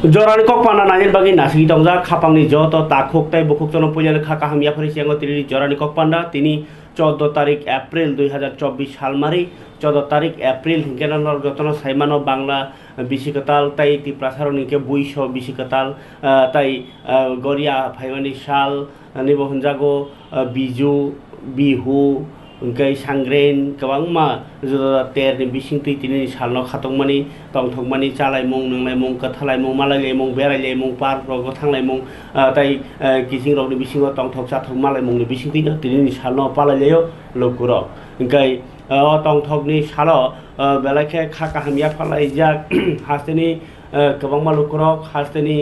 Joran kok pana nanyen bagi nasi tongza kapang ni joto takuk tai bukuk tono punya kaka hamia pari siang tiri joran kok panda tini 14 তারিখ April 2024 সাল মারি 14 তারিখ April হিংকেনানোর যতন সাইমানো বাংলা বিশিকতাল তাই তি প্রাসারণিকে বুইশ বিশিকতাল তাই গরিয়া ফাইমানি সাল নিব হনজাগো Biju Bihu Gay sangren kawang ma zoda ter ni bising tui tini salno khatongmani tongthokmani chalai mong nanglai mong kathalai mong malai mong berai mong par ro thanglai mong tai kising rok ni bising tongthok chathok malai mong ni bising tini salno palai leyo lokuro gay tongthok ni salo belakhe khaka hamya phalai jak hasteni kawang ma lokuro hasteni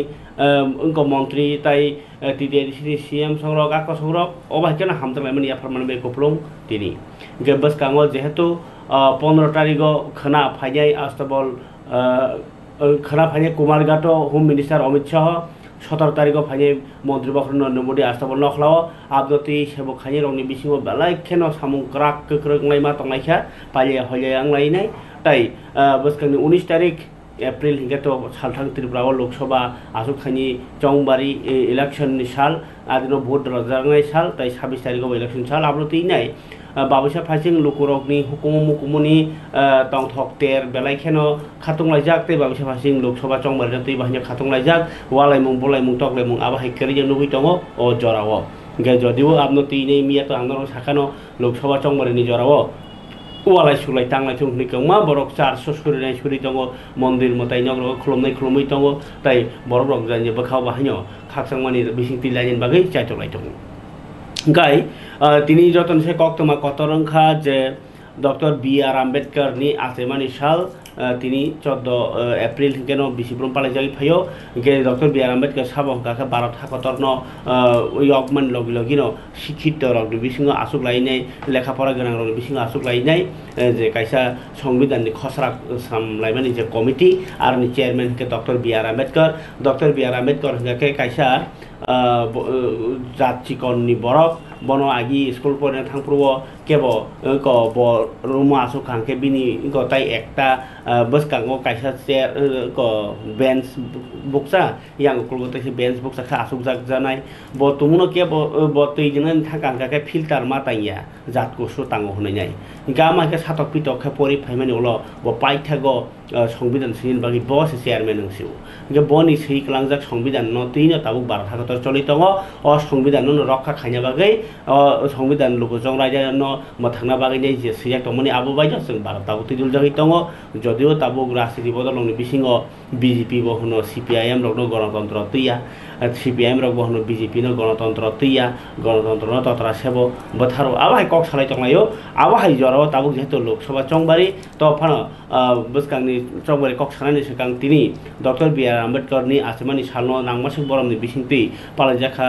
Engkau menteri tai tidak di CM songrok aku songrok obah kena hamter lemon ya permanen berkuplung tini gebas kangol jehetu 15 tariko khana phajai astabol khana phajai Kumar Gato Home Minister Amit Shah 17 tariko phajai Mantri Bakhr Narendra Modi astabol nokhlaw abdoti sebok khani rongni bisingo belai kheno samung krak kekrek laima tonglaikha palya hoyang lainai tai baskangni 19 tarik April hingga to salthang Tripura Loksawa asuk khani Chongbari election ni sal adino vote rajangai sal tai 26 tariko election sal abroti nai babasa phasing lukurokni hukumumukumuni tongthok ter belai kheno khatunglajak tai babasa phasing Loksawa Chongbari tai bahnya khatunglajak walaimung bolaimung toklaimung abahai keri nugui tongo o jorao ge jodiu abnoti nei mia to angno sakano Loksawa Chongbari ni jorao Walai sulai tanglai tung ni kang borok 400 suri nai suri tongo mondir motai nyog khulomnai khulomui tongo tai borok rok janje bakhau bahanyo khaksang mani bising tilajen bagai chai tolai tongo gai tini joton se koktoma kotorongkha je Dr. B.R. Ambedkar ni asemani sal tini 14 April hingkeno bisibrum palai jagi phayo ge Dr. B.R. Ambedkar sabong kaka barat hakotorno yogman logino shikhito rok bisingo asuk lainai lekha pora ganang rok bisingo asuk lainai je kaisa সংবিধান ni khosrak samlaimani je committee ar ni chairman ke Dr. B.R. Ambedkar Dr. B.R. Ambedkar ke kaisa jatchikon ni borok bono agi school pore thangpruo kebo ko bo ruma asuk khangke bini ko tai ekta baskango kaisa chair ko bench buksa yang kulgote si bench buksa kha asuk jak janai bo tumuno ke bo teijenan thakang ka filter mataiya jat ko su tango hunai nai gama ke satok pitok kha pori phaimani ulo bo paithago সংবিধান scene বাকি বস chairman হংসিও গে বনি সেই কলাংজাক সংবিধান ন তিন তাবুক 12 থাকতর চলি দङ অ সংবিধান ন রক্ষা খাইনা বাগै সংবিধান লোক জং রাজা ন মথাংনা বাগै नै যে সিয়া তমনি আবু বাইজ जों 12 তাবুক তিদুল জাগै দङ যদিও তাবুক রাজনীতি বদলংনি বিসিङ বিজেপি বহনো সিপিআইএম রক গণতন্ত্র তৈয়া সিপিআইএম রক বহনো বিজেপি ন গণতন্ত্র তৈয়া গণতন্ত্র ন ততরা সেব বথারো আবাই কক সালাই দङাयो আবাই জরাও তাবুক যেহেতু লোকসভা চংবারি তো Fanon বসকাংনি Chongbari kok sanani sekang tini Dr. B.R. Ambedkar ni asemani salno nangmasuk borom ni bisingti palajaka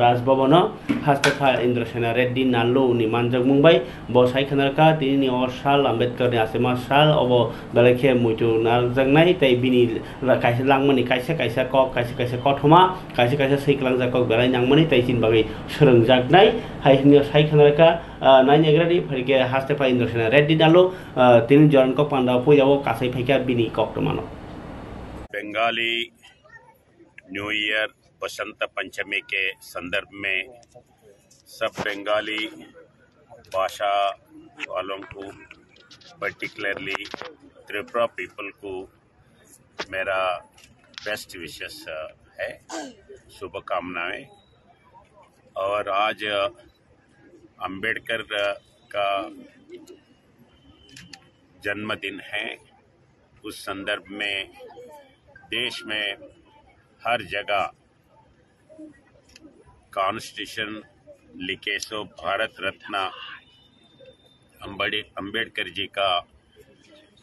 Rajbhavano Hastaka Indra Sena Reddy Nallo ni manjak mungbai bo saikhanarka tini ni sal Ambedkar ni asema sal obo balakhe muitu narjangnai tai bini kaisa langmani kaisa kok kaisa kothoma kaisa seiklangja kok belai nangmani tai sin bagai srengjaknai haihni saikhanarka nainyagrani pharike Hastaka Indra Sena Reddy Nallo tini joran kok panda pujao kasai phaikia bini kok tomano Bengali new year Basant Panchami के संदर्भ में सब बंगाली भाषा वालों को particularly Tripura people को मेरा best wishes है शुभकामनाएं और आज अंबेडकर का जन्मदिन है उस संदर्भ में देश में हर जगह कॉन्स्टिट्यूशन लिखे सो भारत रत्न अंबेडकर जी का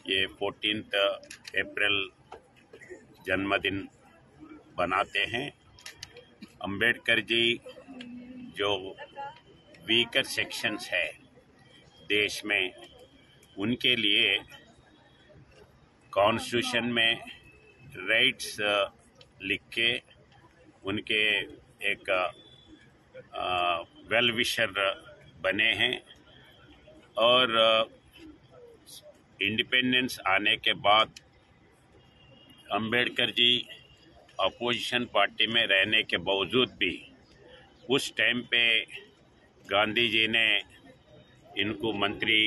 ये 14 अप्रैल जन्मदिन बनाते हैं। अंबेडकर जी जो वीकर सेक्शंस है देश में उनके लिए कॉन्स्टिट्यूशन में राइट्स लिख के उनके एक वेल विशर बने हैं और इंडिपेंडेंस आने के बाद अंबेडकर जी अपोजिशन पार्टी में रहने के बावजूद भी उस टाइम पे गांधी जी ने इनको मंत्री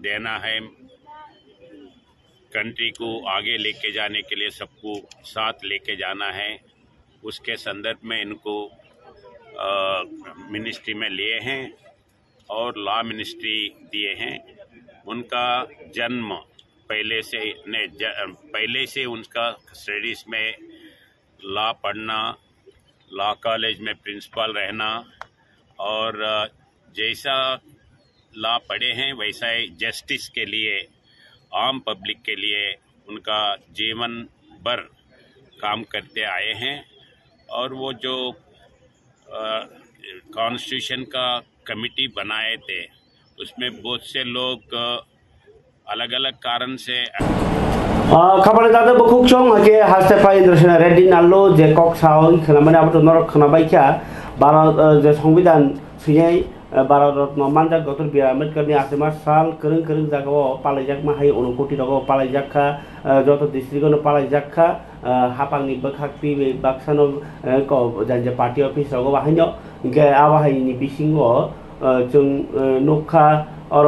देना है, कंट्री को आगे लेके जाने के लिए सबको साथ लेके जाना है, उसके संदर्भ में इनको मिनिस्ट्री में लिए हैं और लॉ मिनिस्ट्री दिए हैं। उनका जन्म पहले से उनका स्टडीज में लॉ पढ़ना, लॉ कॉलेज में प्रिंसिपल रहना और जैसा लॉ पढ़े हैं वैसा ही जस्टिस के लिए, आम पब्लिक के लिए उनका जीवन भर काम करते आए हैं। और वो जो कॉन्स्टिट्यूशन का कमेटी बनाए थे उसमें बहुत से लोग अलग अलग कारण से खापाले दादा बखुक चों हके हास्तेफा इंद्रसेना रेड्डी नालो जे कक साव खनामाने आबो नरक खनाबायखा भारत जे संविधान सियाई Bharat Ratna मानजाक doctor B are Ambedkar आसेमा साल करंग करंग जागाओ पालायजाक माहाय 29 रगाव पालायजाखा जत डिस्ट्रिक्टनो पालायजाखा हापांनि बखाक्ति बे बाक्सानो क जाय पार्टी ऑफिस रगाव बाहायनो गे आबाहायनि बिसिंगो जों नखा और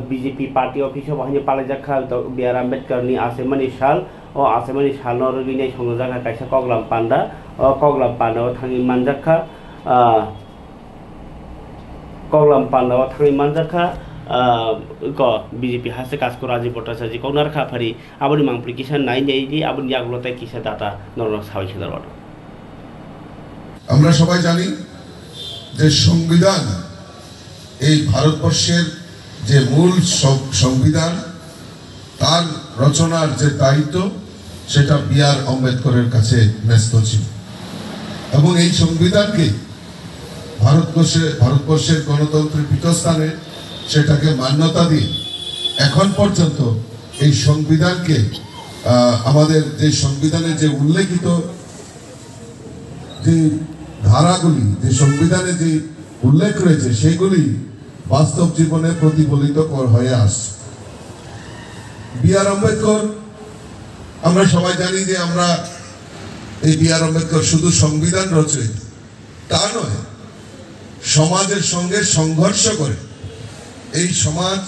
बीजेपी पार्टी ऑफिस बाहायनो पालायजाखा बी आर आम्बेडकर आसेमानि साल आसेमानि साल रगिनाय संजाखा कायसा कगलाम पान्डा थांनि मानजाखा कगलाम पान्डा थांनि मानजाखा बीजेपी हासे कास्को राजीव भट्टाचार्य कौनारखा फारी आबुनि मांगप्रि किसान नाई नाई आबुनि आगुलताय किसा दाता नरनक साबाय खेदार আমরা সবাই জানি যে সংবিধান এই ভারতবর্ষের যে মূল সংবিধান তার রচনার যে দায়িত্ব সেটা বি আর আম্বেদকরের কাছে ন্যস্ত ছিল এবং এই সংবিধানকে ভারতবর্ষের গণতন্ত্রের পীঠস্থানে সেটাকে মান্যতা দিয়ে এখন পর্যন্ত এই সংবিধানকে আমাদের যে সংবিধানে যে উল্লেখিত যে ধারাগুলি যে সংবিধানে যে উল্লেখ রয়েছে সেগুলি বাস্তব জীবনে প্রতিফলিত হয়ে আসছে। বি আর আম্বেদকর আমরা সবাই জানি যে আমরা এই বি আর আম্বেদকর শুধু সংবিধান রচয়িতা তা নয়, সমাজের সঙ্গে সংঘর্ষ করে এই সমাজ,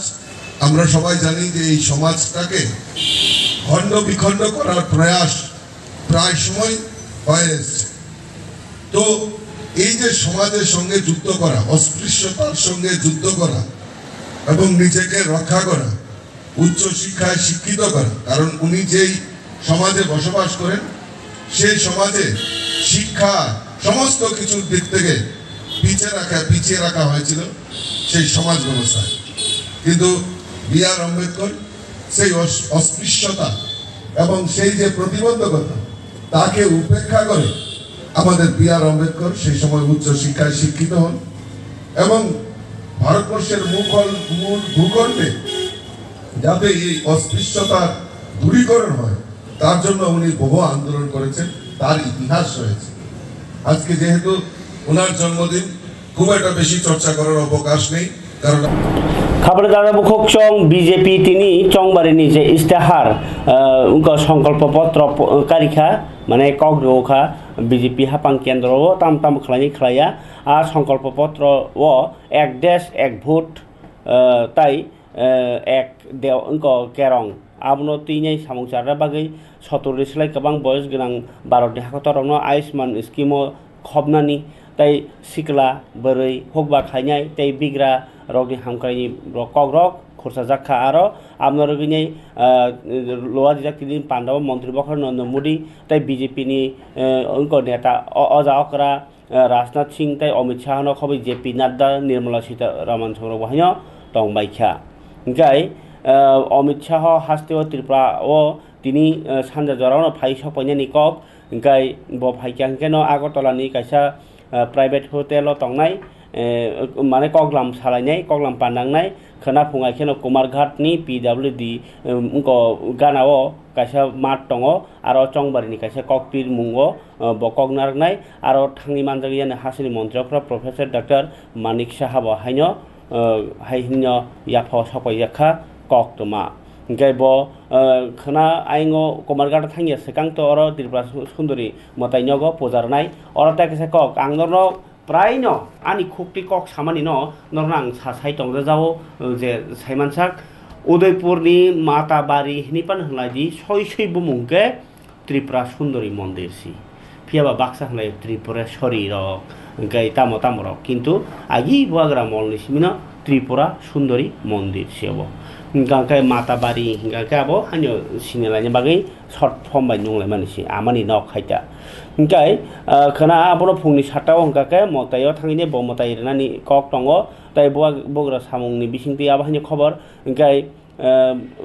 আমরা সবাই জানি যে এই সমাজটাকে খণ্ড বিখণ্ড করার প্রয়াস প্রায় সময় হয়ে এসছে। তো এই যে সমাজের সঙ্গে যুদ্ধ করা, অস্পৃশ্যতার সঙ্গে যুদ্ধ করা এবং নিজেকে রক্ষা করা, উচ্চ শিক্ষায় শিক্ষিত করা, কারণ উনি যেই সমাজে বসবাস করেন সেই সমাজে শিক্ষা সমস্ত কিছুর দিক থেকে পিছিয়ে রাখা হয়েছিল সেই সমাজ ব্যবস্থায়। কিন্তু বি আর আম্বেদকর সেই অস্পৃশ্যতা এবং সেই যে প্রতিবন্ধকতা তাকে উপেক্ষা করে আমাদের বি আর আম্বেদকর সেই সময় উচ্চ শিক্ষায় শিক্ষিত হন এবং ভারতবর্ষের মূল ভূখণ্ডে যাতে এই অস্পৃশ্যতার দূরীকরণ হয় তার জন্য উনি বহু আন্দোলন করেছেন, তার ইতিহাস রয়েছে। আজকে যেহেতু ওনার জন্মদিন, খুব একটা বেশি চর্চা করার অবকাশ নেই, কারণ খাবার দাদা বুখক চং বিজেপি তিনি চংবারিনি যে ইস্তেহার সংকল্পপত্র কারিখা মানে কগ্রখা বিজেপি হাপাং কেন্দ্র তাম তাম খালাইয়া আর সংকল্পপত্র ও এক দেশ এক ভোট তাই এক দেव केरं आबनो तीनै सामुंसारा बागै 70 स्लाय गोबां बयस गोनां भारतनि हाखरफोरावनो आयुष्मान स्किमो खबनानि ताई सिकला बोरै हकबा खायनाय ताई बिग्रा रगनि हामखायनि कग्रक खरसा जाखा आरो आबनो रगिनै लोवा जिल्लानि पान्डव मन्त्री बखर नरेन्द्र मोदी ताई बीजेपी नि नेता अजा अकरा राजनाथ सिंह ताई अमित शाह न खबै जेपी नड्डा निर्मला सीतारामन सौरभ बाहायनो दंबायखा जाय अमित शाह हास्तेव त्रिपुरा ओ तिनी सानजा जरावनो फाइ सफायनायनि कक गाय ब फाइखांकेनो आगरतलानि कायसा प्राइवेट हटेल तंनाय माने कगलाम सालायनाय कगलाम पान्दांनाय खोना फुङायखेनो कुमारघाटनि पिडब्लिउडि गानाओ कायसा माट दङ आरो चंबारिनि कायसा ककपिर मुङो ब कगनारनाय आरो थांनि मानजागियानो हासिनि मन्त्रिफ्रा प्रफेसर डॉक्टर मानिक साहा बाहायनो हायहिनो याफा सफायजाखा कक्तमा hingkai bo khana aingo komargata thangia sekang to oro Tripura Sundori motai nyogo pojarnai oro ta kisa kok ang norno প্রায় ন আনি খুকটি কক সামানি নরনাং সাসাই টংজা যাও যে সাইমানসাক উদয়পুরনি মাতাবাড়ি হিনিপান হলাইদি সই বুমুংকে ত্রিপুরা সুন্দরী মন্দির সি ফিয়াবা বাক্সা হলাই ত্রিপুরেশ্বরী রক গাই তামো তামো রক কিন্তু আগি বুয়াগ্রা মলনি সিমিন ত্রিপুরা সুন্দরী মন্দির সেব গাঙ্কাই মাতাবাড়ি গাঙ্কাই আবো হানি সিনেলাইনি বাগै শর্ট ফর্ম বাই নংলাই মানিসি আমানি নক খাইতা hingkai khana abono phungni 7 hingkake motayo thangini bo motai renani kok tongo tai bogra samungni bisingti aba hani khobor hingkai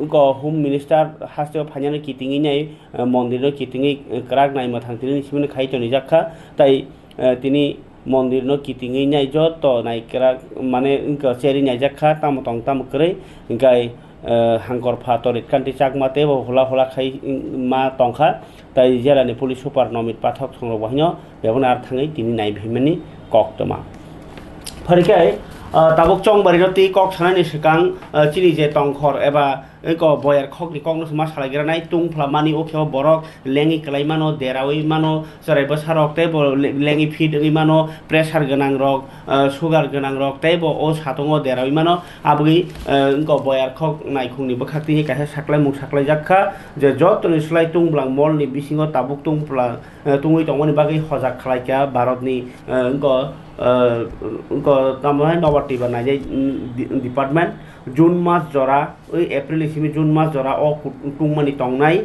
ko home minister hasteo phainani kitingi nai mondirno kitingi krak nai ma thangtini simini khaitoni jakha tai tini mondirno kitingi nai joto nai krak mane cheri nai jakha tamotong tam krei hingkai hangkor patorit kanti chakmate bo hola hola khai ma tongkha tai jelani police super nomit pathok songrok bahino bebona ar thangai tini nai bhimani kok toma pharikai tabok chongbari roti kok sanani sikang chini je tongkhor eba ko boyar khokni kok no ma salaigra nai tung phlamani okheo borok lengi klai mano derawai mano sarai basarok te bo lengi feed ri mano pressure ganang rok sugar ganang rok te bo o satongo derawai mano abgi ko boyar khok nai khungni bakhakti ni kaisa saklai muk saklai jakha je jot ni slai tung blang mol ni bisingo tabuk tung phla tungui tongoni bagi hojak khlai ka bharat ni ko tamai nobati banai department June mas jora oi April simi June mas jora o tungmani tongnai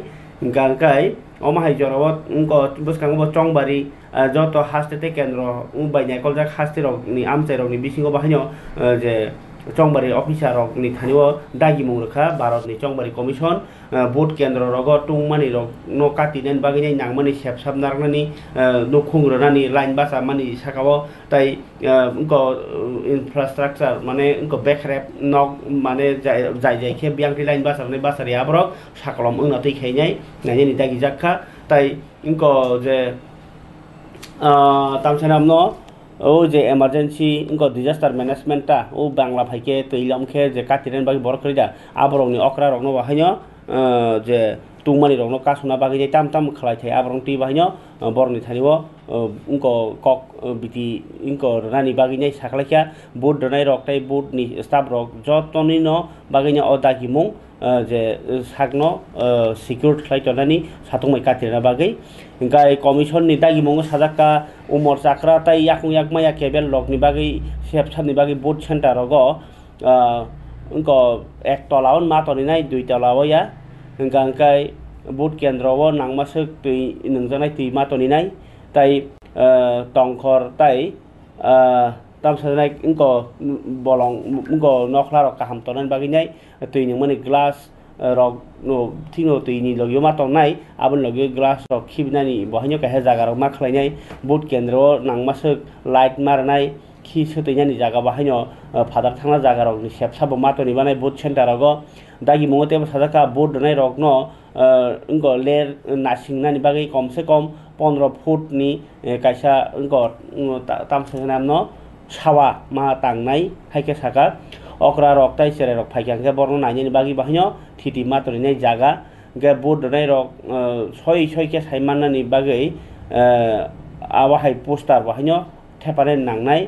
gangkai omahai jora ko buskang bo chongbari joto hastete kendro bainai koljak hastirok ni amchairok ni bisingo bahaino je chongbari officer rok ni thanio dagi mungrekha Bharat ni chongbari commission vote kendro rogo tungmani rok no katinen bagini nangmani sepsap narnani no khungrani line basa mani sakao tai ko infrastructure mane ko backrep nok mane jai khe biangti line basa ni basari abrok sakolom ungna tei khainai nani ni dagi jakha tai ko je tamsanam no ও যে emergency ইনকো disaster ম্যানেজমেন্টটা ও বাংলা ভাইকে তৈলমখে যে কাটিরেন বাকি বড় করিদা আবরংনি অকরা রংনো বাহাইনো যে তুংমানি রংনো কাসুনা বাকি যে টাম টাম খালাই থাই আবরং টি বাহাইনো বরনি থানিও ইনকো কক বিটি ইনকো রানি বাকি নাই সাকলাইখা বুট দনাই রকটাই বুট নি স্টাফ রক যতনি ন বাকি নি অদাকি মুং যে sakno secure khlaitoni satumai katirna bagai hingkai commission ni dagi mongo sajaka umor chakra tai yakmaya kebel lokni bagai sepsani bagai board center rogo ingko ek tolaon matoni nai dui tolao ya hingkai board kendro o nangmasuk tui nungjanai tui matoni nai tai tongkhor tai tamsanai ingko bolong ingko nokhla rok kaham tonan baginai tui ning mani glass rok no thino tui ni logyo ma tongnai abon logyo glass rok khibnani bohaino kahe jaga rok ma khlainai boot kendro nangmasuk light marnai khi suteinani jaga bahaino phadar thangna jaga rok ni sepsabo matoni banai boot center rogo dagi mongote sajaka boot donai rok no ingko ler nasingnani bagai komse kom 15 foot ni kaisa ingko tamsanam no sawa ma tangnai haike saka okra rok tai sere rok phaikangke borno naini bagi bahino thiti matoni nei jaga ge board donai rok soi ke saimanani bagai awa hai poster bahino thepane nangnai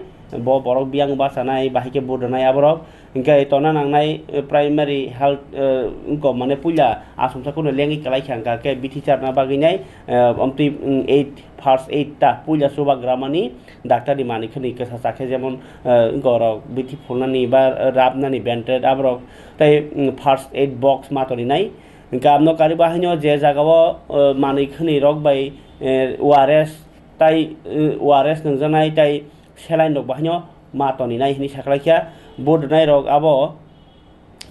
bo borok biang basanai bahike board donai aborok hingkai tona nangnai primary health ingko mane puja asumsa kono lengi kalai khangka ke bithi charna baginai amti 8 first 8 ta puja suba gramani ডাক্তারি মানিখনি কেসা চাখে যেমন গরক বিথি ফুলনানি বা রাবনানি ব্যান্টেড আবরক তাই first aid box মাতনি নাই গামনো কারি বাহিনী যে জায়গাও মানিখনি rock by ORS তাই ওআরএস নংজানাই তাই সেলাইন রক বাহিনী মাতনি নাই হিনি সাকলাইখা বোর্ড নাই রক আবো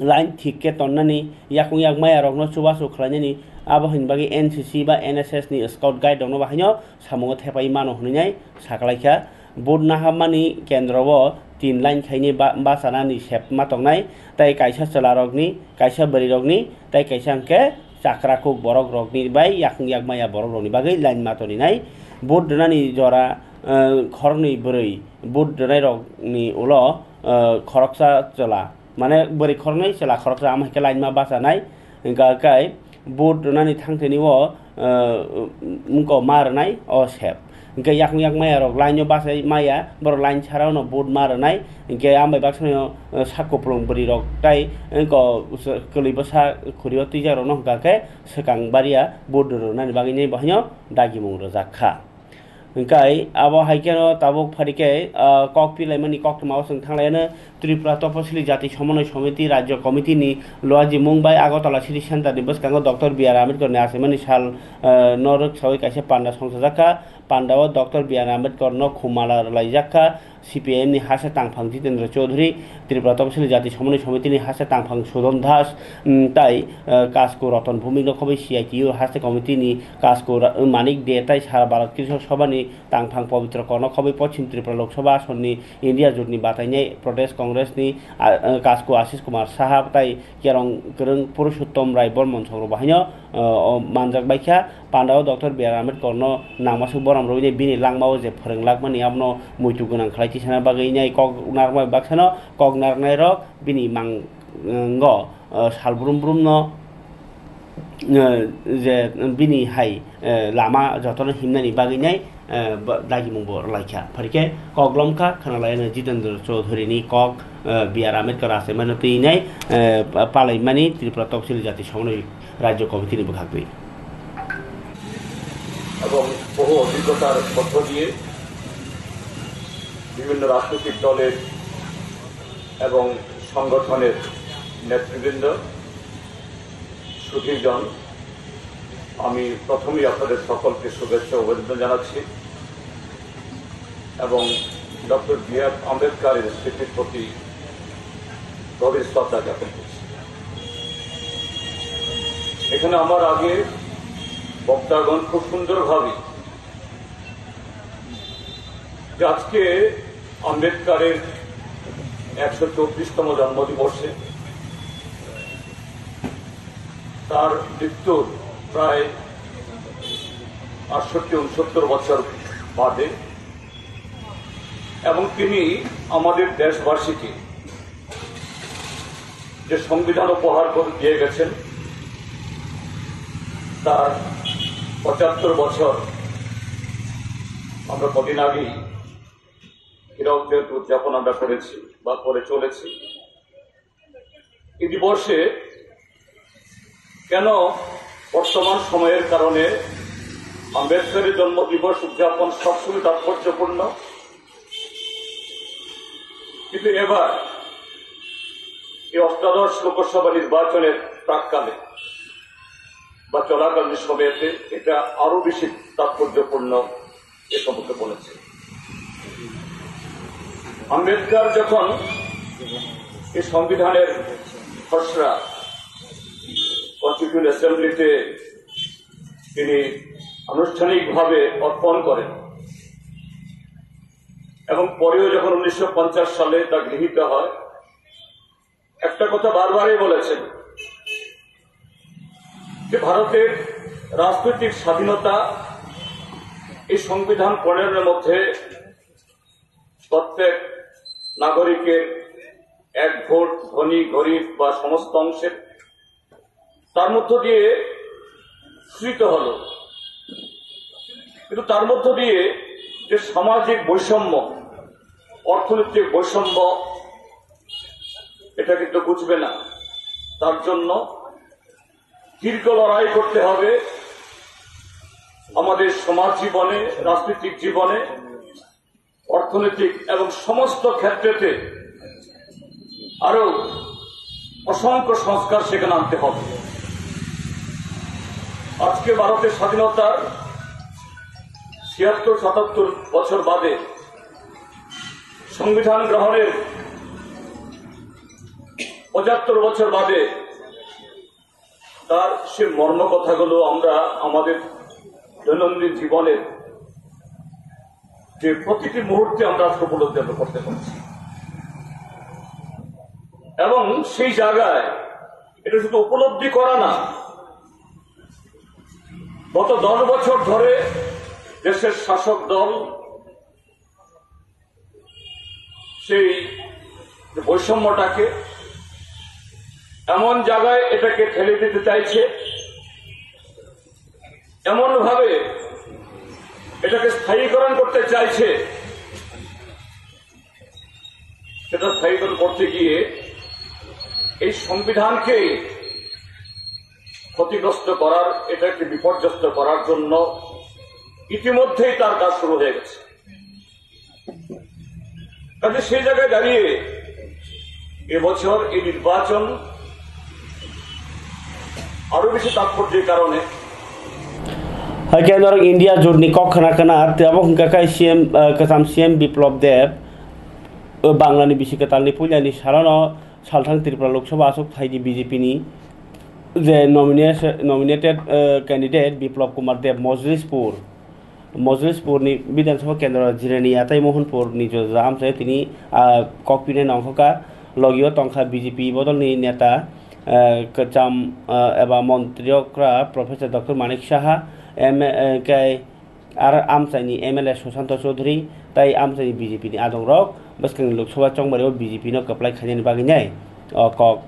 লাইন ঠিককে তন্নানি ইয়াকুং ইয়াকমায়া রক ন চুবা চুখলাইনি abo hinbagi NCC ba NSS ni scout guide dongno bahaino samungo thepai mano hunai saklaikha board nahamani kendrowo 3 line khaini basana ni sep matongnai tai kaisa chalarokni kaisa barirokni tai kaisa angke chakra kuk borok rokni bai yakung yakmaya borok rokni bagai line matoni nai board donani jora khorni boroi board donai rokni ulo khoroksa chala mane bori khornai chala khoroksa amake line ma basanai गाकाय बोट नानि थांथेनि वो उनको मारनाय ओ सेप इनके याक माया रok line बासाय माया बर line छारा न बोट मारनाय इनके आमबाय बाक्सनो साकोप्लং बरि रok tai इनको कलैबसा खुरियो तिजार न गाके सेकां बारिया बोट नानि बागिनि बहायो दागिमुं रजाखा Engkai abo haikeno tabok pharike kok pilai mani kok mau sing thanglaiano Tripura Tapasili Jati Somonoi Somiti Rajyo Komiti ni Loaji Mumbai Agotala City Center ni boskango Dr. B.R. Ambedkar ni asemani sal norok sawi kaise panda songsajaka pandao Dr. B.R. Ambedkar no khumala laijaka CPM ni hasa tangphang Jitendra Chaudhary Tripura Tapasili Jati Somonoi Somiti ni hasa tangphang Sodon Das tai kasko Ratan Bhumik no khobai CITU hasa komiti ni kasko Manik De tai sara Bharat Krishak Sabha ni tangphang Pavitra Korno khobai Paschim Tripura Lok Sabha ason ni India jotni batainai Pradesh Congress ni kasko Ashish Kumar Saha tai kerong kereng Purushottom Rai Bormon Songro bahayo manjak baikha pandao Dr. B.R. Ambedkar no nangmasuk boram roi bini langmao je phoronglakmani abno muitu gonang khlaiti sana bagai kok narmai baksano kok narnai rok bini mango salbrum brum no je bini hai lama jotono himnani bagai dagi mungbo laikha pharike kok lomka khanalaina Jitendra Chaudhary ni kok B.R. Ambedkar asemani tinai palaimani Tripura Tapasili Jati Somonoi Rajyo Komiti ni bkhakbi এবং বহু অভিজ্ঞতার মধ্য দিয়ে বিভিন্ন রাজনৈতিক দলের এবং সংগঠনের নেতৃবৃন্দ সুধীরজন আমি প্রথমেই আপনাদের সকলকে শুভেচ্ছা অভিনন্দন জানাচ্ছি এবং ডক্টর B.R. আম্বেদকরের স্মৃতির প্রতি গভীর শ্রদ্ধা জ্ঞাপন করছি। এখানে আমার আগে বক্তাগণ খুব সুন্দরভাবে আজকে আম্বেদকরের 124তম জন্মদিবসে তার মৃত্যুর প্রায় 68-69 বছর বাদে এবং তিনি আমাদের দেশবাসীকে যে সংবিধান উপহার দিয়ে গেছেন তার 75 বছর আমরা কদিন আগেই হীরক জয়ন্তী উদযাপন আমরা করেছি বা করে চলেছি। এই দিবসে কেন বর্তমান সময়ের কারণে আম্বেদকরের জন্মদিবস উদযাপন সবসময় তাৎপর্যপূর্ণ, কিন্তু এবার এই অষ্টাদশ লোকসভা নির্বাচনের প্রাক্কালে বা চলাকালীন সময়েতে এটা আরো বেশি তাৎপর্যপূর্ণ এ সম্পর্কে বলেছে। আম্বেদকর যখন এই সংবিধানের খসড়া কনস্টিটিউয়েন্ট অ্যাসেম্বলিতে তিনি আনুষ্ঠানিকভাবে অর্পণ করেন এবং পরেও যখন 1950 সালে তা গৃহীত হয়, একটা কথা বারবারই বলেছেন যে ভারতের রাজনৈতিক স্বাধীনতা এই সংবিধান প্রণয়নের মধ্যে প্রত্যেক নাগরিকের এক ভোট, ধনী গরিব বা সমস্ত অংশের, তার মধ্য দিয়ে সৃষ্ট হল। কিন্তু তার মধ্য দিয়ে যে সামাজিক বৈষম্য, অর্থনৈতিক বৈষম্য, এটা কিন্তু বুঝবে না। তার জন্য দীর্ঘ লড়াই করতে হবে আমাদের সমাজ জীবনে, রাজনৈতিক জীবনে, অর্থনৈতিক এবং সমস্ত ক্ষেত্রেতে আরো অসংখ্য সংস্কার সেখানে আনতে হবে। আজকে ভারতের স্বাধীনতার 76-77 বছর বাদে সংবিধান গ্রহণের 75 বছর বাদে তার সে মর্ম কথাগুলো আমরা আমাদের দৈনন্দিন জীবনের যে প্রতিটি মুহূর্তে আমরা আজকে উপলব্ধি করতে পারছি। এবং সেই জায়গায় এটা শুধু উপলব্ধি করা না, গত 10 বছর ধরে দেশের শাসক দল সেই বৈষম্যটাকে এমন জায়গায় এটাকে ঠেলে দিতে চাইছে, এমন ভাবে এটাকে স্থায়ীকরণ করতে চাইছে, সেটা স্থায়ীকরণ করতে গিয়ে এই সংবিধানকে ক্ষতিগ্রস্ত করার, এটাকে বিপর্যস্ত করার জন্য ইতিমধ্যেই তার কাজ শুরু হয়ে গেছে। কাজে সেই জায়গায় দাঁড়িয়ে এবছর এই নির্বাচন আরো বেশি তাৎপর্যের কারণে Hakian India jurni kok kana tiap hingga CM kesam CM Biplop Dev Bangla ni bisi ketal ni punya ni sarana salthang Tripura Lok Sabha asuk thai di BJP ni যে nominated candidate Biplop Kumar Dev Mojlispur ni বিধানসভা কেন্দ্র জিরানি আতাই মোহনপুর নিজ আমসায় তিনি ককপিনে নংখকা লগিও Tankha BJP বদলনি নেতা কচাম এবা মন্ত্রীকরা professor doctor Manik Saha আর আমসাইনি MLA Sushant Chowdhury তাই আমসাইনি BJP ni adong rok beskang loksawa chongbareo BJP no kaplai khaini baginai kok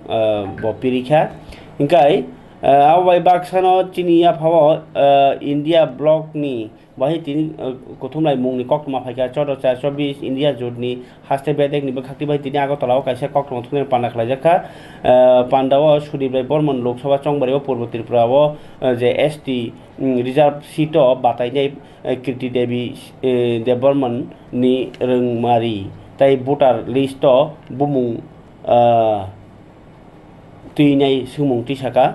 bo pirikha ingkai abai baksano chinia phawo India block ni bahi tini kothumlai mungni koktuma phaika 1424 India jotni haste bedek ni bakhakti bahi tini agotalaw kaisa koktuma thune panda khlajakha pandawo sudibai bormon loksabha chongbareo purbo tripurao je ST reserve seat batainai Kirti Devi Deborman ni rengmari tai voter list bumung tuinai sumung tisaka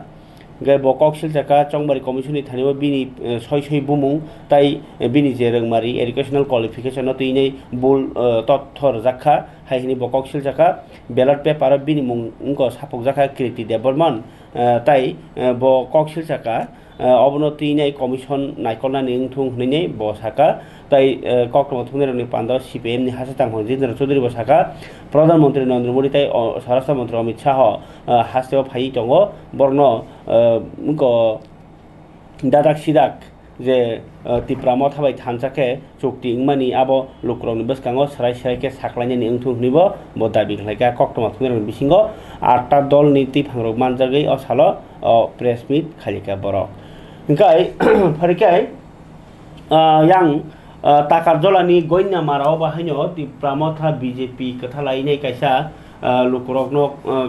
gai bokok siljaka chongbari commission ni thanibo bini soi bumung tai bini je rengmari educational qualification no tuinai bul tothor jakha haihini bokok siljaka ballot paper bini mung ko sapok jakha Kirti Deborman tai bokok siljaka অবনতি নাই commission নাইকলনা নিংথুং হইনে বসাকা তাই কক্রম থুনেরনি পান্ডা CPM নি হাসতাং জিতেন্দ্র চৌধুরী বসাকা প্রধানমন্ত্রী নরেন্দ্র মোদী তাই স্বরাষ্ট্রমন্ত্রী Amit Shah হাসতেও phi দङ বর্ণ দাদাক সিদাক যে তিপ্রাম থাবাই থানসাকে চুক্তি ইংমানি আবো লুকরংনি বসকাঙো সারাইকে সাকলাইনি ইংথুং হইব ব দাবি খাইকা কক্রম থুনেরনি বিসিঙ্গ 8টা দল নীতি ফাংরক মানজাগৈ অসালো press meet খালিকা Borok Ingkai parikai yang takar jolani goinya marau bahanyo di pramotha BJP kethalai nei kaisa lukurokno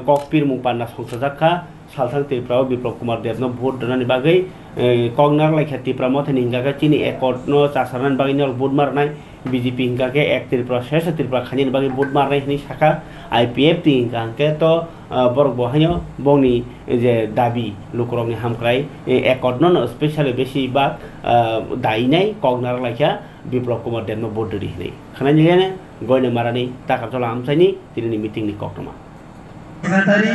kokpir mung panna songsajakha salthang Tripurao Biplop Kumar Dev no vote donani bagai kognar laikha Tripura ni hingga chini ekot no chasaran bagai no vote marnai BJP hingga ke ek Tripura shesha Tripura khani bagai vote marnai ni shaka IPF ti hingga ke to borok bohanyo bongni je dabi lukurokni hamkrai ekot no especially beshi ba dainai kognar laikha Biplop Kumar Dev no vote dori nei khana jene goine marani takar jola amsaini tini meeting ni koktoma tadi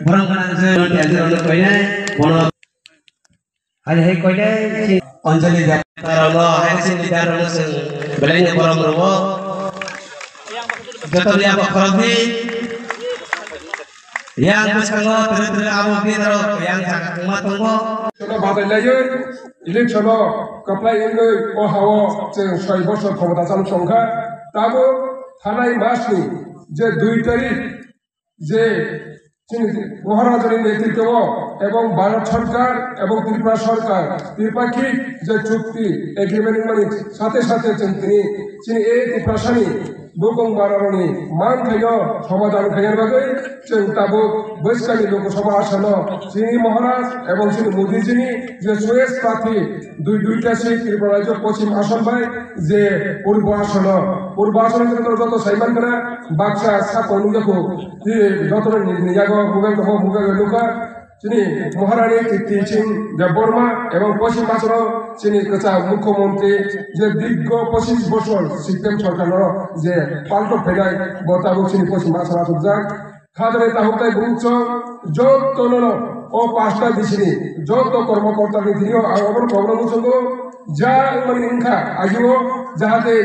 borang kana se telur koine bono ane he koine anjali daralo hasin daralo se belenya borang robo joto dia bakhrabi yang besango terus abo bidro yang matongo cholo badalayo election kaplai engoi o hawo je 6 বছর ক্ষমতা চালু সংখ্যা তাবো থানাই মাসনি যে 2 তারিখ যে মহারাজের নেতৃত্ব এবং ভারত সরকার এবং ত্রিপুরা সরকার ত্রিপাক্ষিক যে চুক্তি এগ্রিমেন্ট মানে সাথে সাথে তিনি এই ত্রিপুরাসানি বুকং বারারনি মান খাইও সমাধান খাইয়ার বাগে তাবো বৈশাখী লোকসভা আসন চিনি মহারাজ এবং শ্রী মোদীজিনি যে সুয়েজ প্রার্থী দুইটা সিট ত্রিপুরা রাজ্য পশ্চিম আসন ভাই যে পূর্ব আসন যত সাইমান করা বাক্সা সাকনু যখন যত নিজাগ মুগাগ লোকা তিনি মহারানী কীর্তি সিং দেববর্মা এবং পশ্চিম আসন তিনি কাছা মুখ্যমন্ত্রী যে দীর্ঘ 25 বছর সিস্টেম সরকারের যে পাল্টো ফেরাই বতাবো তিনি পশ্চিম আসন আসন যাক খাদরে তাহতাই বুঝছ যত ও 5টা দিশনি যত কর্মকর্তা তিনি অবর খবর মুসঙ্গ যা মানে ইনখা আজিও যাহাতে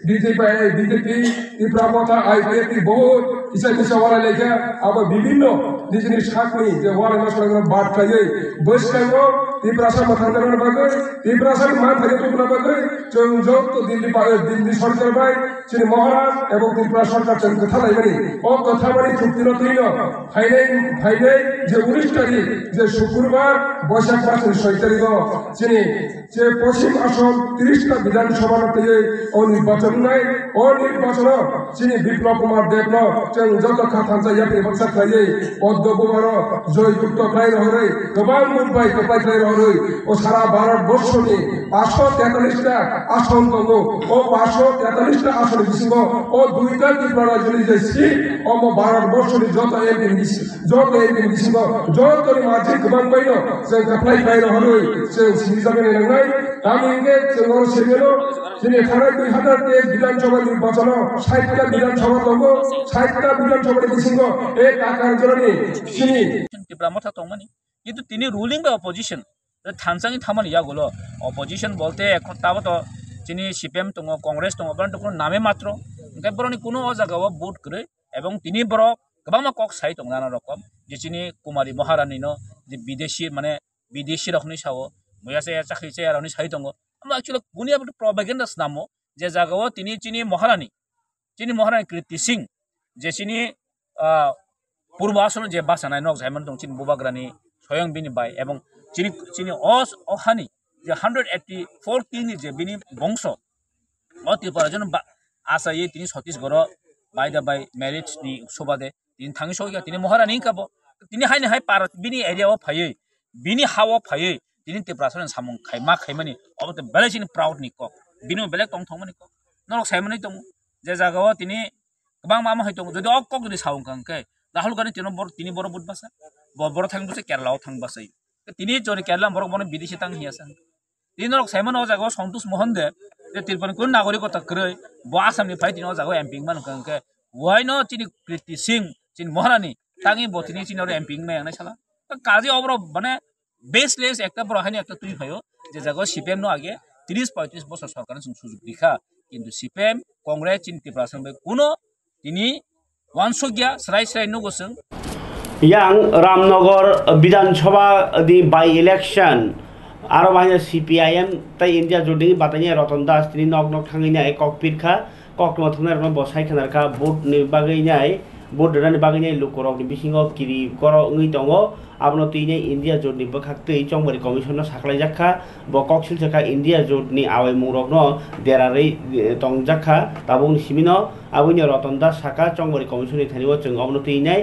বিজেপি ত্রিপুরা কথা আইপিএফি বহুত ইসা মিশা ওরা লেখা আবার বিভিন্ন নিজের সাকনি যে ওরা নসলে বাদ খাইয়ে বৈষ্ণব ত্রিপুরা মাথার বাগে ত্রিপুরা মান থাকে টুকরা বাগে যোগ তো দিল্লি সরকার ভাই শ্রী মহারাজ এবং ত্রিপুরা সরকার কথা লাইবানি ও কথা মানে চুক্তির তৈল ফাইনাই যে 19 তারিখ যে শুক্রবার বৈশাখ মাসের 6 তারিখ যিনি যে পশ্চিম আসন 30টা বিধানসভা থেকে ও নির্বাচন নাই ও নির্বাচন যিনি বিপ্লব কুমার দেব যত খাতান যাই বক্সা খাইয়ে পদ্মকুমার জয়যুক্ত খাই রহরে গোপাল মুম্বাই কপাই খাই রহরে ও সারা ভারতবর্ষ নিয়ে 543টা আসন তঙ্গ ও 543টা আসন বিসিং ও 2টা ত্রিপুরা রাজ্য যে সিট ও ভারতবর্ষ নিয়ে যত এমপি বিসিং যত মাঝে গোপাল পাইল সে কপাই খাই রহরে সে সিরিজাবে নেই আমি ইংগে চেঙ্গর সেগেলো যিনি এখানে 2023 বিধানসভা নির্বাচন 60টা বিধানসভা তঙ্গ 60টা বিধানসভা বিসিং এই টাকার জন্য তিনি ত্রিপুরা মাথা তংমানি কিন্তু তিনি রুলিং বা অপোজিশন থানসাংই থামানি ইয়াগুলো অপোজিশন বলতে এখন তাও তো যিনি সিপিএম দङ কংগ্রেস দङ বরং কোনো নামে মাত্র ओंखाय बर'नि কোনো জায়গাও ভোট করে এবং তিনি বড় गोबां कक साइ दं नाना रकम जेचिनि कुमारी महारानी नो जे विदेशी माने विदेशी रखनि सावो मयासे चाखै से आरनि साइ दङ हम एक्चुअली गुनिया प्रोपेगेंडास नामो जे जागाव तिनि चिनि महारानी कृति सिंह जेचिनि पूर्वासन जे बासानाय नक जायमन दं चिनि बुबाग्रानि स्वयं बिनि बाय एवं चिनि अहानि जे 184 किनि जे बिनि वंश अतिपारा जन आसायै तिनि Chhattisgarh by the by marriage नि सोबादे दिन थाङि सौया तिनि महारानी काबो तिनि हायनि हाय पार बिनि एरियाव फायै बिनि हाव फायै तिनि तेप्रासन सामं खायमा खायमानि अबते बेले चिनि प्राउड नि कक बिनो बेले टं थंमानि कक नरक सायमानि दं जे जागाव तिनि गोबां मामा हाय दं जदि अकक जदि सावं कांके राहुल गांधी तिनि बर बुटबासा बर थांबसे केरलाव थांबासै तिनि जरि केरला बर बन विदेशी थां हियासा तिनि नरक सायमान अ जागाव संतोष मोहन दे जे तिरपन कुन नागरिकता क्रय बो आसामनि फाय तिनि अ जागाव एमपी मान कांके वाइनो चिनि कृति सिंह चिनि महारानी ताङि बतिनि चिनि एमपी मे आंनाय साला काजे अब्र माने बेसलेस একটা বড় হানি একটা তুই ভাইও যে জায়গা সিপিএম নো আগে 30-35 বছর সরকারের সুযোগ দিখা কিন্তু সিপিএম কংগ্রেস চিন্তি প্রাসন কোনো তিনি ওয়ানসগিয়া স্রাই নগসং yang Ramnagar Bidhansabha di by election aro bahaya CPIM tai India jodi batanya Ratan Das tini nok thangi nai kokpit kha kokno thangnar no bosai khanar kha vote ni bagai nai vote dan bagai nai lukorok ni bisingo kiri koro ngi tongo abno tini India jodi bakhaktei chongbari commission no saklai jakha bo koksil jakha India jodi awai murok no derarei tong jakha tabung simino abuni Ratan Das saka chongbari commission ni thaniwo chung abno tini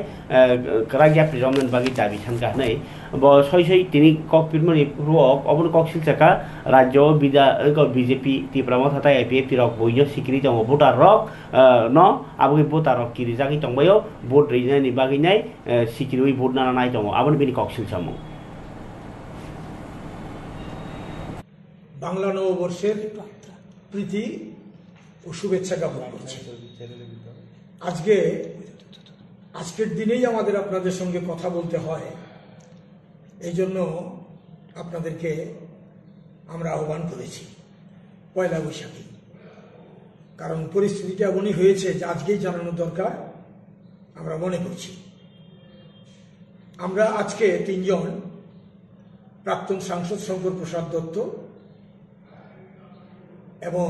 kerajaan president bagi dabi tangka nai bo soi tini kokpit mani ruok abno koksil jakha rajyo bida BJP Tripura thata IPF tirok boyo sikri tongo voter rok no abugi voter rok kiri jagi tongbayo vote rina ni bagi nai sikri vote nana nai tongo abno bini koksil samo Bangla নববর্ষের প্রীতি ও শুভেচ্ছা জ্ঞাপন করছি। আজকের দিনেই আমাদের আপনাদের সঙ্গে কথা বলতে হয়, এই জন্য আপনাদেরকে আমরা আহ্বান করেছি পয়লা বৈশাখী, কারণ পরিস্থিতিটা এমনই হয়েছে যে আজকেই জানানো দরকার আমরা মনে করছি। আমরা আজকে তিনজন, প্রাক্তন সাংসদ শঙ্কর প্রসাদ দত্ত এবং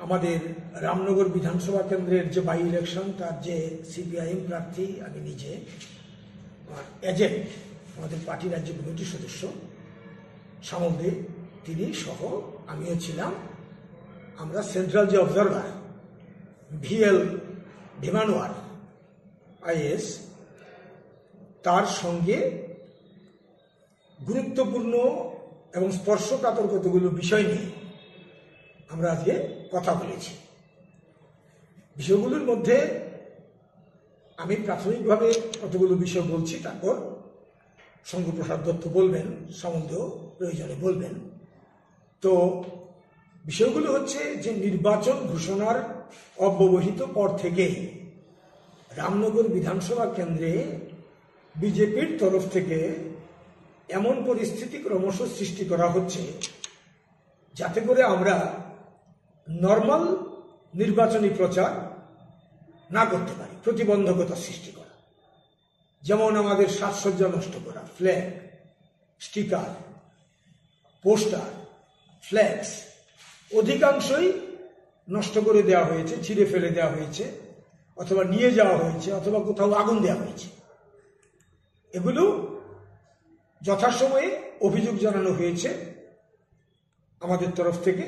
আমাদের রামনগর বিধানসভা কেন্দ্রের যে বাই ইলেকশন তার যে সিপিআইএম প্রার্থী আমি নিজে, এজেন্ট আমাদের পার্টি রাজ্য কমিটির সদস্য শ্যামল দে তিনি সহ আমিও ছিলাম। আমরা সেন্ট্রাল যে অবজারভার ভিএল ভিমানওয়ার আইএস তার সঙ্গে গুরুত্বপূর্ণ এবং স্পর্শকাতর কতগুলো বিষয় নিয়ে আমরা আজকে কথা বলেছি। বিষয়গুলোর মধ্যে আমি প্রাথমিকভাবে কতগুলো বিষয় বলছি, তারপর শঙ্করপ্রসাদ দত্ত বলবেন, সম্বন্ধ প্রয়োজনে বলবেন। তো বিষয়গুলো হচ্ছে যে নির্বাচন ঘোষণার অব্যবহিত পর থেকে রামনগর বিধানসভা কেন্দ্রে বিজেপির তরফ থেকে এমন পরিস্থিতি ক্রমশ সৃষ্টি করা হচ্ছে যাতে করে আমরা নর্মাল নির্বাচনী প্রচার না করতে পারি, প্রতিবন্ধকতা সৃষ্টি করা, যেমন আমাদের সাজসজ্জা নষ্ট করা, ফ্ল্যাগ, স্টিকার, পোস্টার, ফ্ল্যাক্স অধিকাংশই নষ্ট করে দেওয়া হয়েছে, ছিঁড়ে ফেলে দেওয়া হয়েছে, অথবা নিয়ে যাওয়া হয়েছে, অথবা কোথাও আগুন দেওয়া হয়েছে। এগুলো যথাসময়ে অভিযোগ জানানো হয়েছে আমাদের তরফ থেকে,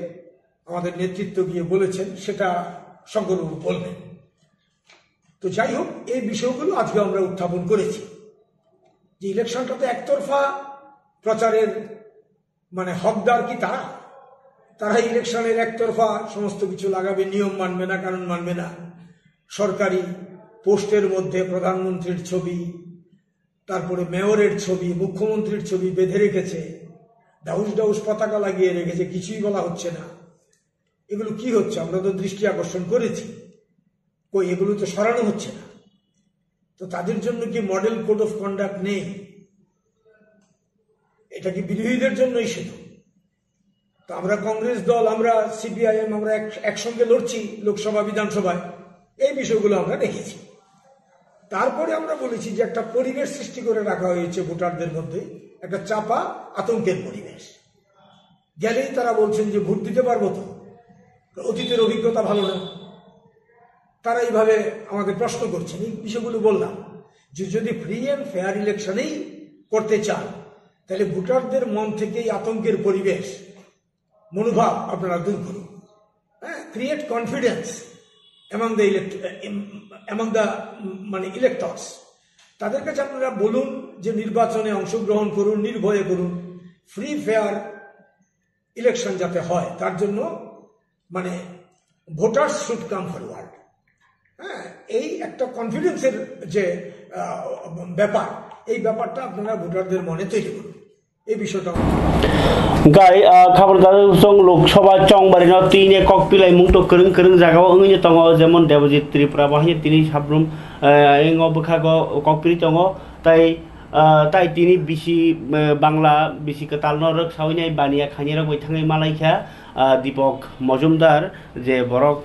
আমাদের নেতৃত্ব গিয়ে বলেছেন, সেটা শঙ্করবাবু বলবেন। তো যাই হোক, এই বিষয়গুলো আজকে আমরা উত্থাপন করেছি যে ইলেকশনটা তো একতরফা প্রচারের মানে হকদার কি তারা ইলেকশনের একতরফা সমস্ত কিছু লাগাবে, নিয়ম মানবে না, কারণ মানবে না। সরকারি পোস্টের মধ্যে প্রধানমন্ত্রীর ছবি, তারপরে মেয়রের ছবি, মুখ্যমন্ত্রীর ছবি বেঁধে রেখেছে, ডাউস ডাউস পতাকা লাগিয়ে রেখেছে, কিছুই বলা হচ্ছে না। এগুলো কি হচ্ছে? আমরা তো দৃষ্টি আকর্ষণ করেছি, কই এগুলো তো সরানো হচ্ছে না। তো তাদের জন্য কি মডেল কোড অফ কন্ডাক্ট নেই? এটা কি বিরোধীদের জন্যই শুধু? তো আমরা কংগ্রেস দল, আমরা সিপিআইএম, আমরা একসঙ্গে লড়ছি লোকসভা বিধানসভায়, এই বিষয়গুলো আমরা দেখেছি। তারপরে আমরা বলেছি যে একটা পরিবেশ সৃষ্টি করে রাখা হয়েছে ভোটারদের মধ্যে, একটা চাপা আতঙ্কের পরিবেশ। গেলেই তারা বলছেন যে ভোট দিতে পারবো তো, অতীতের অভিজ্ঞতা ভালো না। তারা এইভাবে আমাদের প্রশ্ন করছেন। এই বিষয়গুলো বললাম যে যদি ফ্রি অ্যান্ড ফেয়ার ইলেকশনেই করতে চান, তাহলে ভোটারদের মন থেকেই আতঙ্কের পরিবেশ, মনোভাব আপনারা দূর করুন। ক্রিয়েট কনফিডেন্স অ্যামং দ্য মানে ইলেক্টর্স। তাদের কাছে আপনারা বলুন যে নির্বাচনে অংশগ্রহণ করুন, নির্ভয়ে করুন, ফ্রি ফেয়ার ইলেকশন যাতে হয় তার জন্য মানে ভোটার্স শুড কাম ফরওয়ার্ড। এই একটা কনফিডেন্সের যে ব্যাপার, এই ব্যাপারটা আপনারা ভোটারদের মনে তৈরি করুন। এই বিষয়টা গাই খাবার দাদা লোকসভা চংবারি ন তিনে ককপিলাই মুংটো করং করং জায়গাও ওংনি দङ যেমন দেবজিৎ ত্রিপুরা বাহিনী তিনি সাবরুম এং বখাগো ককপিরি দङ তাই তিনি বিসি বাংলা বিসি কতাল নরক সাউইনাই বানিয়া খানিরক বৈথাङै मालायखा दीपक मजुमदार जे बरक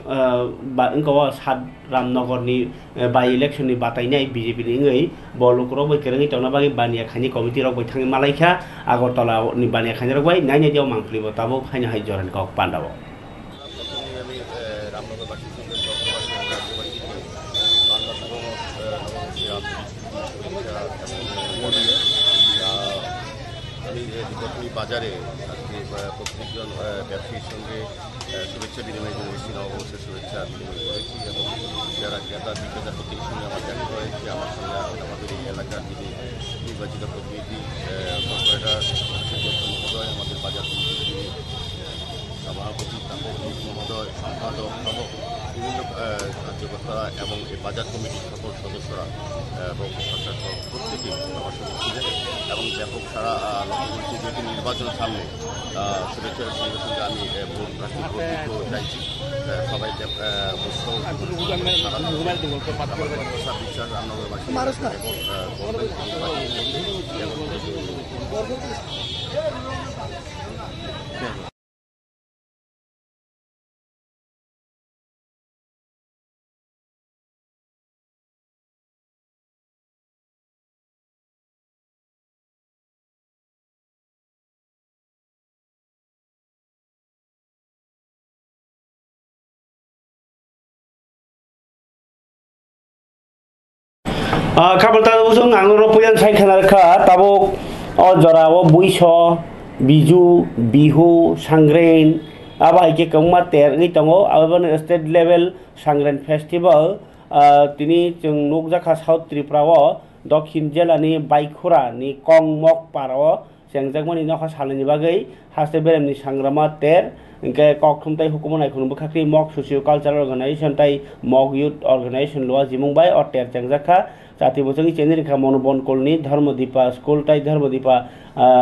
इंगवा सात रामनगरनि बाय इलेक्शननि बातायनाय बीजेपीनि इंगै बलुकरक बैकेरङै तंना बागै बानिया खानि कमिटि रक बैथाङै मालायखा आगरतलानि बानिया खानि रक बाय नायनाय दियाव मांफ्लिबो ताबो खानि हाय जरन कक पान्डाव বাজারে আজকে প্রত্যেকজন ব্যবসায়ীর সঙ্গে শুভেচ্ছা বিনিময়ের জন্য এসেছি, নববর্ষের শুভেচ্ছা বিনিময় করেছি এবং যারা ক্রেতা বিক্রেতা প্রত্যেকের সঙ্গে আমার দেখা হয়েছে। আমার সঙ্গে আমাদের এই এলাকার যিনি নির্বাচিত প্রতিনিধি কর্পোরেটর মহোদয়, আমাদের বাজার কমিটির সভাপতি তাপক মহোদয়, সম্পাদক সহ বিভিন্ন কার্যকর্তারা এবং এই বাজার কমিটির সকল সদস্যরা এবং সরকার প্রত্যেকেই আমার সঙ্গে ছিলেন এবং ব্যাপক সারা লক্ষ্য করছি। যেহেতু নির্বাচন সামনে, শুভেচ্ছার সঙ্গে সঙ্গে আমি ভোট প্রার্থী ভোট দিতেও চাইছি। সবাই বিশ্বাস রামনগরবাসী খাবার দাদা আঙুর পয়ান সাইখানারখা তাবো অজরা ও বুইস বিজু বিহু सांग्रेन আবাইকে কমা তেরঙै दङ আবান স্টেট লেভেল सांग्रेन फेस्टिवल তিনি जों नगजाखा साउथ त्रिपुराओ दक्षिण जिल्लानि बाइखुरानि कंमक पाराओ सेंजाकमानि नखा सालनि बागै हासे बेरेमनि सांग्रामा तेर इनके कक्थुमताय हुकुमनाय खुनबो खाख्रि मक सोशियो कालचारल अर्गानाइजेशन ताय मक युथ अर्गानाइजेशन लवा जिमुंबाय और तेर सेंजाखा जाति बसंगी चेनिरिखा मनोबन कलनि धर्मदीपा स्कुल ताय धर्मदीपा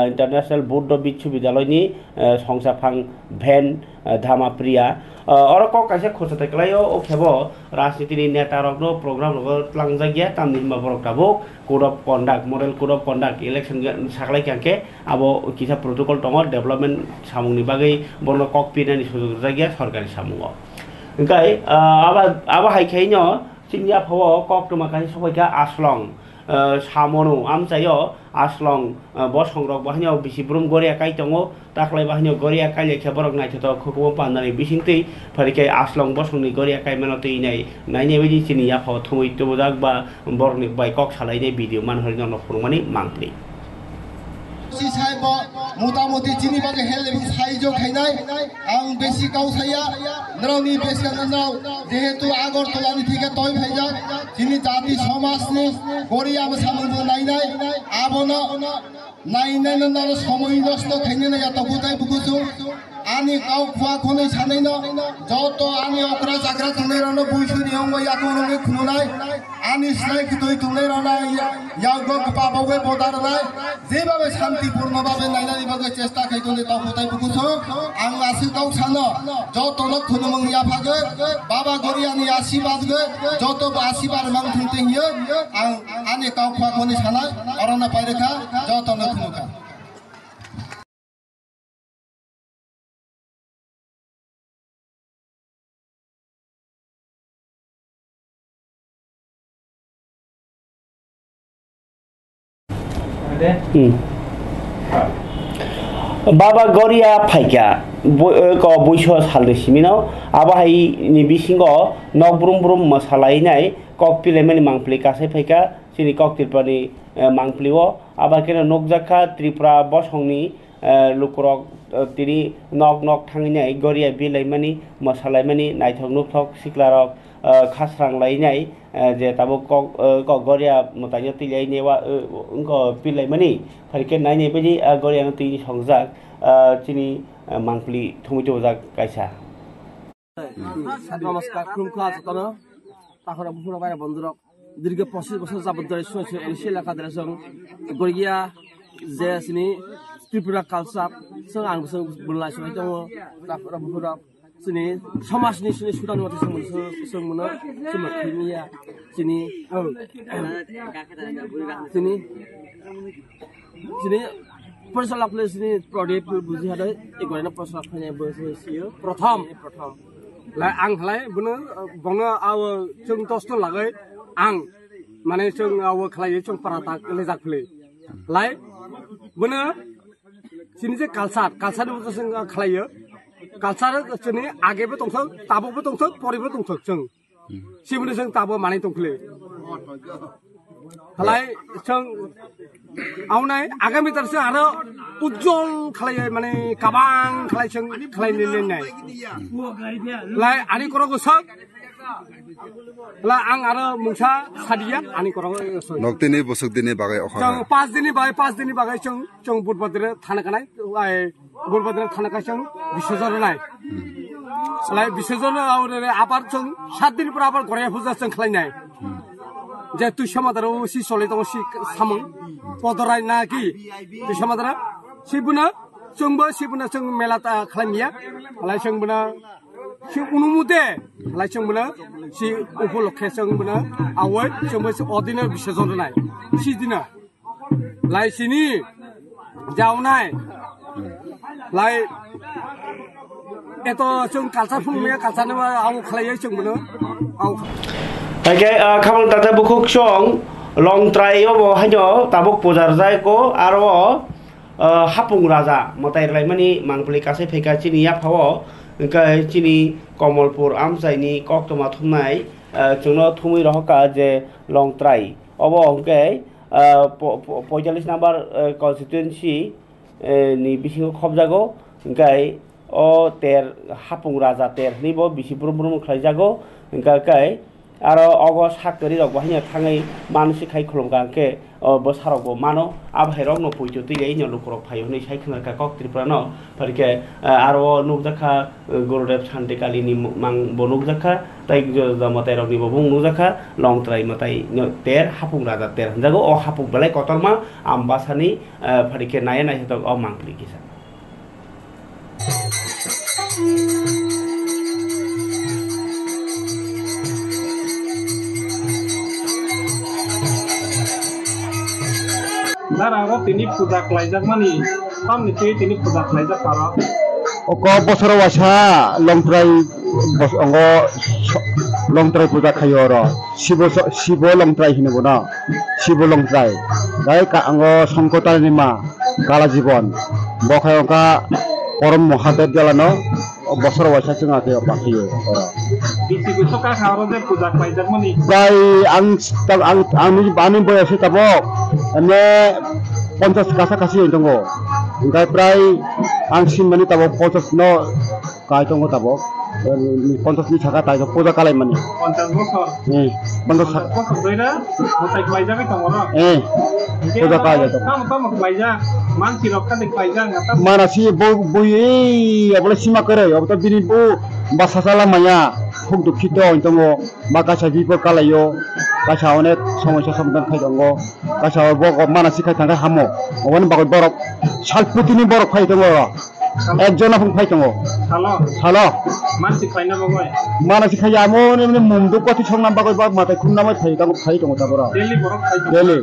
इंटरनेशनल बौद्ध विश्वविद्यालयनि संसाफां भेन धामाप्रिया অরক কাছে খোঁচাতে গেলাইও ও খেব রাজনীতির নেতা রগ্ন প্রোগ্রাম লাংজাগিয়া তামনি হিমা বরক তাবুক code of conduct model code of conduct election সাকলাই ক্যাঙ্কে আবো কিসা প্রটোকল দङ डेभलपमेन्ट सामुंनि बागै बरनो कक पिनानि सुजुग जागिया सरकारि सामुंआव ओंखाय आबा हायखायनो चिनिया फाव कक तमाखाय सबायका आसलं सामनु आमचायो आसलं ब संरक बाहानियाव बिसिब्रुम गरिया काय दङ ताख्लाय बाहानियाव गरिया कायले खेबरक नायथत खखौ पाननानै बिसिंतै फारिखाय आसलं ब संनि गरिया काय मेनतै नायनाय बायदि चिनिया फाव थमै तबजाक बा बरनि बाय कक सालायनाय भिडिअ मानहरिनो नखरमानि मांत्रि साइब मोटामोटी चिनी बागे हेल एबं साइजो खाइनाय आं बेसि गावसाया नरनि बेसकानाव जेहेतु आगरतलानि थिके तय फाइजा चिनी जाति समाजनि गरिया सामोन नायनाय आबनो नायनाय न समय नष्ट खाइने या त बुताय बुकुसु आनी गाव खुवा खनै सानैन जत आनी अकरा जाग्रा थंनाय रन बुइसुनि हंग याको रंगे खुनुनाय आनी स्नाय खितै थंनाय रन यागो बाबावे बदारनाय जेबाबे शान्तिपूर्णभावे नायनानै बागे चेष्टा खाइतोनि त बुताय बुकुसु आं आसि गाव सानो जत न खुनुमं याफागे बाबा गरियानि आशीर्वाद गे जत आशीर्वाद मांगथुंते हियो आं आनी गाव खुवा खनै सानाय अरना पाइरेखा जत न खुनुका बाबा गरिया फाइका बैस सालनि सिमिनाव आबाहाय नि बिसिंग नक ब्रुम ब्रुम मोसालायनाय कक पिलायमानि मांफ्लि गासै फाइका सिनि कक तिरपानि मांफ्लिओ आबाकेनो नकजाखा त्रिपुरा बसंनि लुकरक तिनि नक नक थांनाय गरिया बिलायमानि मोसालायमानि नायथक नुथक सिक्लारक खास्रांलायनाय जे ताबो कक गरिया मतानि तिलायनेवा पिलायमानि फारिके नायनाय बायदि गरिया तिनि संजाक चिनि मांफ्लि थुमितो जाक कायसा नमस्कार खुलुमखा जतनो ताखरा बुहुरा बाय बन्दरक दीर्घ 25 বছর যাবত ধরে সইছে এলসি এলাকা ধরে जों गरिया जे सिनि त्रिपुरा कालचार जों आं जों बुंलाय सय दङ ताखरा बुहुरा सिनि समाजनि सिनि सुदान मते जों मोनो जोंनिया सिनि फरायसाला प्लेसनि प्रदीप बुझि हादो एगरेना फरायसाला फैनाय बोसोरसियो प्रथम ला आं हलाय बनो आव जों दस्त लागै आं माने जों आव खलायो जों पाराता लेजा खले लाय बनो सिनि जे कालचार जों खलायो कालचार जोंनि आगेबो दंथो ताबोबो दंथो परिबो दंथो जों सिमनो जों ताबो माने दंखले हलाय जों आवनाय आगामी तारसे आरो उज्जवल खालाय माने काबां खालाय जों खालायनो लेनाय लाय आनि करो गोसक ला आं आरो मुंसा सादिया आनि करो नक्तिनि बसक दिनि बागै अखा जों 5 दिननि बागै जों बुधबार थाना कानाय बुधबार थाना कायजों बिसजन नाय लाय बिसजन आरो आबार जों 7 दिन पर आबार गराया फुजा जों खालायनाय जे तु समादारो सि सले दङ सि सामं पदराय ना कि तु समादारा सिबुना जों मेला खालामिया लाय जोंबोना सि उनुमुदे लाय जोंबोना सि उपलक्षे जोंबोना आवै जोंबो अदिनो बिसजन नाय सि दिना लाय सिनि जावनाय लाय एतो जों कालचार फुंमिया कालचारनो आव खालायो जोंबोनो आव Okay, kamu tata bukuk song long try yo bo hanyo tabuk pujar jai ko aro hapung raja motai lai mani mangpli kasai pheka chini ya phawo kai chini Komalpur amsai ni kok toma thumnai chungno thumui rohka je long try obo okay 45 number constituency ni bisingo khobjago kai o ter hapung raja ter ni bo bisi brum brum khlaijago kai आरो अगो साकरि रक बाहिनो थाङै मानसि खाय खुलुमगांके बसारक मानो आबहायरक न पुइतो तिगै न लुकरक फायो नै सायखना का कक त्रिपुरानो फरके आरो नुकजाखा गुरुदेव शान्तिकालिनि मां बनुकजाखा ताइ जमताय रकनि बबुं नुकजाखा लं ट्राइ मताय तेर हापुं राजा तेर हनजागो अ हापुं बलाय कतरमा आम्बासानि फरके नाय नाय त अ मांगलि किसा Narang tini puja kelajak mani, tam itu tini puja kelajak para. Oko bosor wasa longtrai bos ongo longtrai puja kayoro sibo longtrai hinebona sibo longtrai dai ka ongo songkotar nima kala jibon bokai onka Porom Mahadev jalano bosor wasa cunga ke pakiyo ora Bisi gusto ka haro de puja kelajak mani. Prai ang bani boyasi tabok ane 50 kasa kasih tunggu enggak prai ang simani tabok 50 no kai tunggu tabok 50 ni saka tai puja kalai mani 50 bosor 50 bosor doina mutai kelajak itu orang. puja kalai to Kamu kelajak man sirokan de kelajak ngata. mana si bui boleh simak kere abta bini bu basasala maya huk dukhito tunggu maka saji po kalayo kasha onek সমস্যা সমাধান খাই দঙ্গ kasha bok mana si khai tangka hamo owan bagot borok salputini borok khai dong ekjona phung khai dong halo Mansi kaina bagoy. mana si khai amo ne mumdu koti songnam bagot bak mata kunna mai khai dong tabora Delhi borok khai. Delhi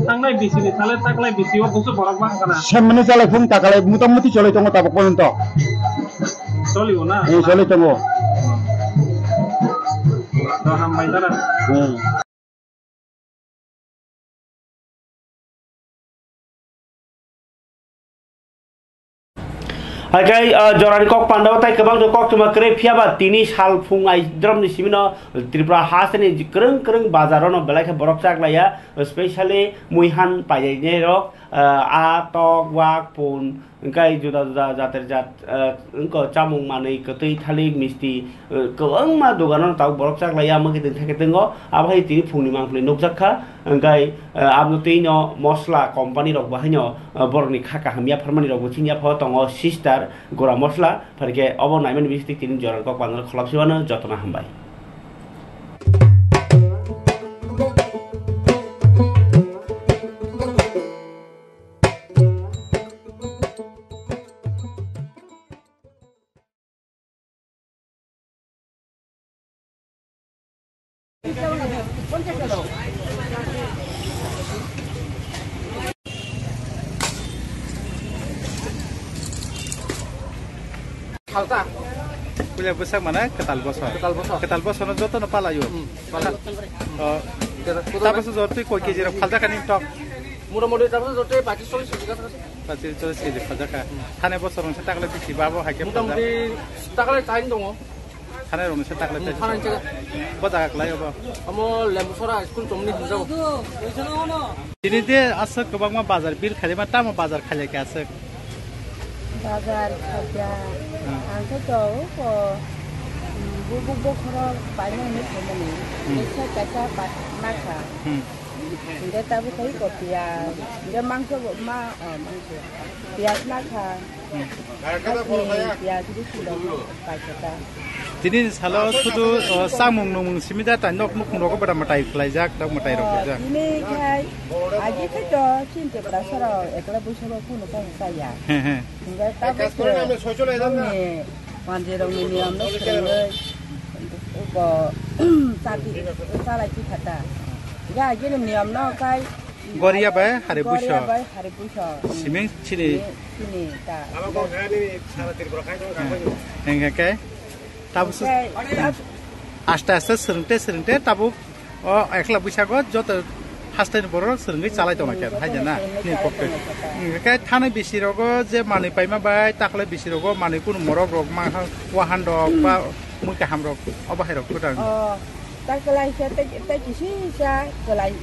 tanglai bisi ni sale taklai bisi o busu borok bang kana. semene jale phung takalai mutamuti chole dong tabok ponto Soli ona. chole dong Ham baidara. Hagai jorani kok pandaw tai kebang kok cuma kere piaba tini sal phung ai drum ni simino Tripura hasani kereng bazarono belai ke borok sak laya especially muihan payai rok a tok wak pun engkai juda jater jat engko camung manei ketei thalik misti keung ma doganon tau borok sak laya ma kitin thake tengo abai tini phungni mangpli nokjakha engkai amno teino mosla company rok bahaino borni khaka hamia farmani rok buchinya pho tongo sister gora mosla farke obo naimen bistik tini joran kok pangal kholapsiwano jotona hambai Halta. Punya besar mana? Ketal bosor no joto no palayo. Tapi sesuatu koi keji rak halta kan intok. Mudah-mudahan tapi jote 25 juga sih. 25 keji halta kan. Thane bosor no setakle bisi babo hake. Mudah-mudahan setakle tain dong. Thane rom setakle tain. Thane cega. Bodagak layo ba. Amo lembu sora school tomni hinjau. Ini dia asal kebang ma bazar bil khale ma tama bazar khale ke asal. Bazar kerja, angka jauh kok, bubuk orang banyak ni kemana? Bisa kaca naka. Dia tapi kau kopiah, dia mangsa mangsa, bias naka. Bias itu sudah kaca. Jadi kalau sudah samung nung simida tanok muk nung pada matai kelajak tak matai rokja. Ini kai, aja tu cinta berasal ekla busuk pun nak saya. Enggak tapi ni manjerong ni amno kerana uko sakit salah kata. Ya jadi ni amno kai. Goria bay hari busuk. Goria bay hari busuk. Simeng cini. Cini tak. Apa kau ni salah terberkai tu kan? Enggak kai. Tabu asta serente tabu ekla busago joto hasten borok serenggai calai to makan hajana ni kopke kai thane bisirogo je mani paima bai takle bisirogo mani kun morok rok ma wahan dok ba muka hamrok obahai rok kudang tak kelai saya tak kisi saya kelai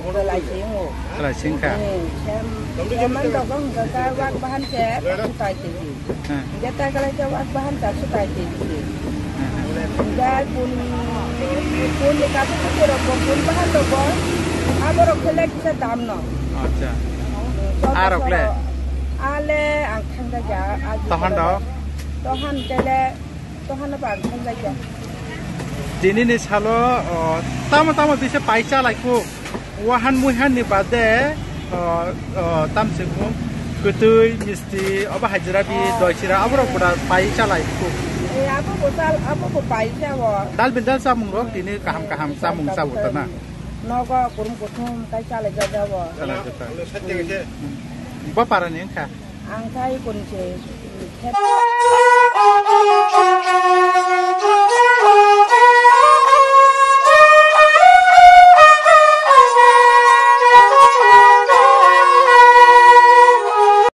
singgo kelai singka zaman dokong kakak wak bahan saya suka tinggi kita kelai wak bahan tak suka tinggi dan pun dekat tu kita pun bahan dokong apa rok kelak kita damno acha arok le ale angkang saja tohan dok tohan apa angkang saja Dini ni salo tama bisa paisa laiku wahan muhan ni bade tam semu kutui misti apa hajrabi doisira abro kuda paisa laiku apa ko paisa wa dal bindal samung rok dini kaham samung sabutana Nogo kurung kutung kai cale jawa. Bapak parah nih kah? Angkai kunci.